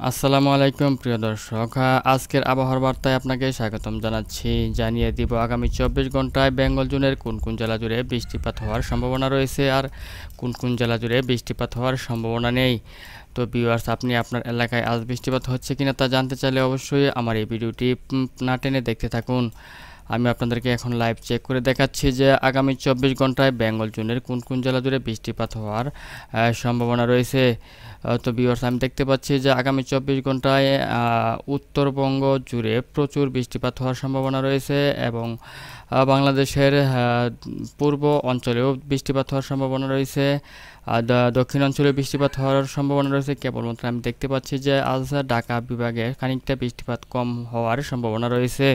আসসালামু আলাইকুম প্রিয় দর্শক, আজকের আবহাওয়ার বার্তায় আপনাকে স্বাগতম জানাচ্ছি। জানিয়ে দিব আগামী 24 ঘন্টায় বেঙ্গল জোনের কোন কোন জেলা জুড়ে বৃষ্টিপাত হওয়ার সম্ভাবনা রয়েছে আর কোন কোন জেলা জুড়ে বৃষ্টিপাত হওয়ার সম্ভাবনা নেই। তো ভিউয়ার্স, আপনি আপনার এলাকায় আজ বৃষ্টিপাত হচ্ছে কিনা তা জানতে চাইলে অবশ্যই আমার এই ভিডিওটি না টেনে দেখতে থাকুন। আমি আপনাদেরকে এখন লাইভ চেক করে দেখাচ্ছি যে আগামী 24 ঘন্টায় বেঙ্গল জোনের কোন কোন জেলা জুড়ে বৃষ্টিপাত হওয়ার সম্ভাবনা রয়েছে। তো ভিউয়ার্স, আমি দেখতে পাচ্ছি যে আগামী 24 ঘন্টায় উত্তরবঙ্গ জুড়ে প্রচুর বৃষ্টিপাত হওয়ার সম্ভাবনা রয়েছে এবং বাংলাদেশের পূর্ব অঞ্চলেও বৃষ্টিপাত হওয়ার সম্ভাবনা রয়েছে। আর দক্ষিণ অঞ্চলে বৃষ্টিপাত হওয়ার সম্ভাবনা রয়েছে। কেবলমাত্র আমি দেখতে পাচ্ছি যে আজ ঢাকা বিভাগে খানিকটা বৃষ্টিপাত কম হওয়ার সম্ভাবনা রয়েছে।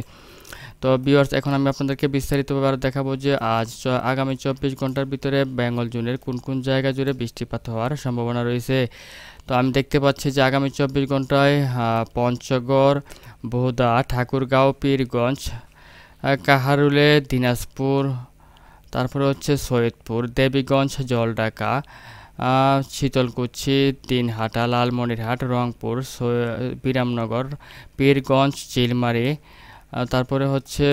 তো ভিউয়ার্স, এখন আমি আপনাদেরকে বিস্তারিতভাবে আরও দেখাবো যে আগামী 24 ঘন্টার ভিতরে বেঙ্গল জোনের কোন কোন জায়গা জুড়ে বৃষ্টিপাত হওয়ার সম্ভাবনা রয়েছে। তো আমি দেখতে পাচ্ছি যে আগামী 24 ঘন্টায় পঞ্চগড়, বোদা, ঠাকুরগাঁও, পীরগঞ্জ, কাহারুলে, দিনাজপুর, তারপরে হচ্ছে সৈয়দপুর, দেবীগঞ্জ, জলঢাকা, শীতলকুচি, দিনহাটা, লালমনিরহাট, রংপুর, বিরামনগর, পীরগঞ্জ, চিলমারি, তারপরে হচ্ছে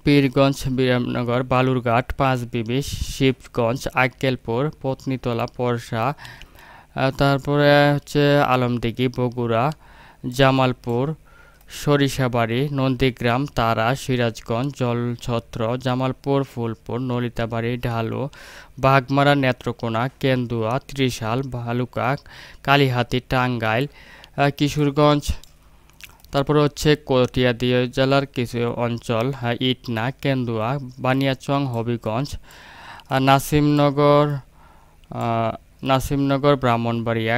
পীরগঞ্জ, বিরামনগর, বালুরঘাট, পাঁচবিবি, শিবগঞ্জ, আক্কেলপুর, পত্নীতলা, পরশা, তারপরে হচ্ছে আলমদিঘি, বগুড়া, জামালপুর, সরিষাবাড়ি, নন্দীগ্রাম, তারা, সিরাজগঞ্জ, জলছত্র, জামালপুর, ফুলপুর, নলিতাবাড়ি, ঢালু, বাঘমারা, নেত্রকোনা, কেন্দুয়া, ত্রিশাল, ভালুকা, কালিহাতী, টাঙ্গাইল, কিশোরগঞ্জ, তারপরে হচ্ছে কটিয়াদী জেলার কিছু অঞ্চল, ইটনা, কেন্দুয়া, বানিয়াচং, হবিগঞ্জ, নাসিমনগর, ব্রাহ্মণবাড়িয়া,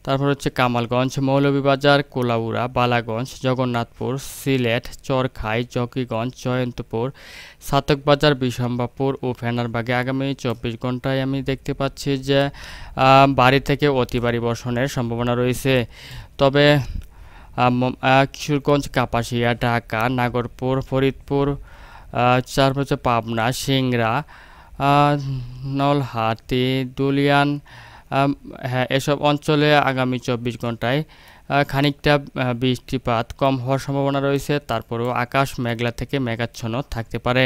তারপর হচ্ছে কামালগঞ্জ, মৌলভীবাজার, কোলাউড়া, বালাগঞ্জ, জগন্নাথপুর, সিলেট, চরখাই, জকিগঞ্জ, জয়ন্তপুর, সাতকবাজার, বিশম্বাপুর ও ফেনারবাগে আগামী 24 ঘন্টায় আমি দেখতে পাচ্ছি যে ভারী থেকে অতি ভারী বর্ষণের সম্ভাবনা রয়েছে। তবে কিশোরগঞ্জ, কাপাসিয়া, ঢাকা, নাগরপুর, ফরিদপুর, তারপর হচ্ছে পাবনা, সিংড়া, নলহাটি, দুলিয়ান, হ্যাঁ, এসব অঞ্চলে আগামী 24 ঘন্টায় খানিকটা বৃষ্টিপাত কম হওয়ার সম্ভাবনা রয়েছে। তারপরেও আকাশ মেঘলা থেকে মেঘাচ্ছন্ন থাকতে পারে।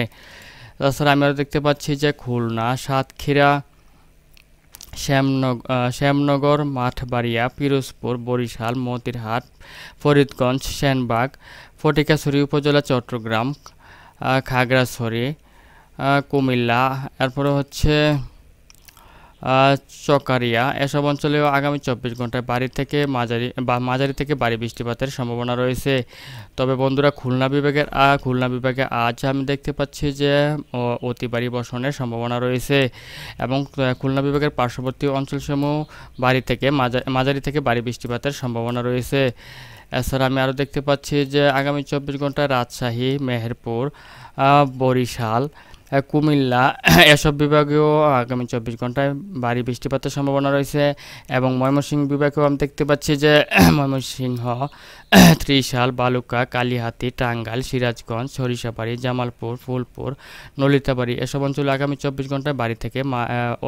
তাছাড়া আমি আরও দেখতে পাচ্ছি যে খুলনা, সাতক্ষীরা, শ্যামনগর, মাঠবাড়িয়া, পিরোজপুর, বরিশাল, মতিরহাট, ফরিদগঞ্জ, সেনবাগ, ফটিকাছড়ি উপজেলা, চট্টগ্রাম, খাগড়াছড়ি, কুমিল্লা, এরপরে হচ্ছে চকারিয়া, এসব অঞ্চলেও আগামী 24 ঘন্টায় মাঝারি থেকে ভারী বৃষ্টিপাতের সম্ভাবনা রয়েছে। তবে বন্ধুরা, খুলনা বিভাগে আজ আমি দেখতে পাচ্ছি যে অতি ভারী বর্ষণের সম্ভাবনা রয়েছে এবং খুলনা বিভাগের পার্শ্ববর্তী অঞ্চলসমূহ মাঝারি থেকে ভারী বৃষ্টিপাতের সম্ভাবনা রয়েছে। এছাড়া আমি আরও দেখতে পাচ্ছি যে আগামী 24 ঘন্টায় রাজশাহী, মেহেরপুর, বরিশাল, কুমিল্লা, এসব বিভাগেও আগামী 24 ঘন্টায় ভারী বৃষ্টিপাতের সম্ভাবনা রয়েছে এবং ময়মনসিংহ বিভাগেও আমি দেখতে পাচ্ছি যে ময়মনসিংহ, ত্রিশাল, বালুকা, কালিহাতী, টাঙ্গাইল, সিরাজগঞ্জ, সরিষাবাড়ি, জামালপুর, ফুলপুর, নলিতাবাড়ি, এসব অঞ্চলে আগামী 24 ঘন্টায় ভারী থেকে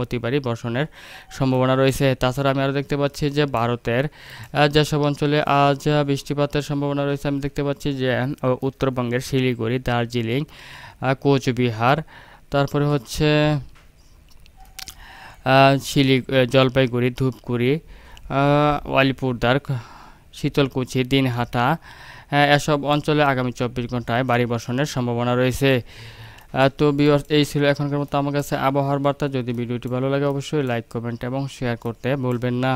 অতি ভারী বর্ষণের সম্ভাবনা রয়েছে। তাছাড়া আমি আরও দেখতে পাচ্ছি যে ভারতের যেসব অঞ্চলে আজ বৃষ্টিপাতের সম্ভাবনা রয়েছে, আমি দেখতে পাচ্ছি যে উত্তরবঙ্গের শিলিগুড়ি, দার্জিলিং, কোচবিহার, তারপরে হচ্ছে জলপাইগুড়ি, ধূপগুড়ি, আলিপুরদার, শীতলকুচি, দিনহাটা, এসব অঞ্চলে আগামী 24 ঘন্টায় ভারী বর্ষণের সম্ভাবনা রয়েছে। তো ভিউয়ার্স, এই ছিল এখনকার মতো আমার কাছে আবহাওয়ার বার্তা। যদি ভিডিওটি ভালো লাগে অবশ্যই লাইক, কমেন্ট এবং শেয়ার করতে ভুলবেন না।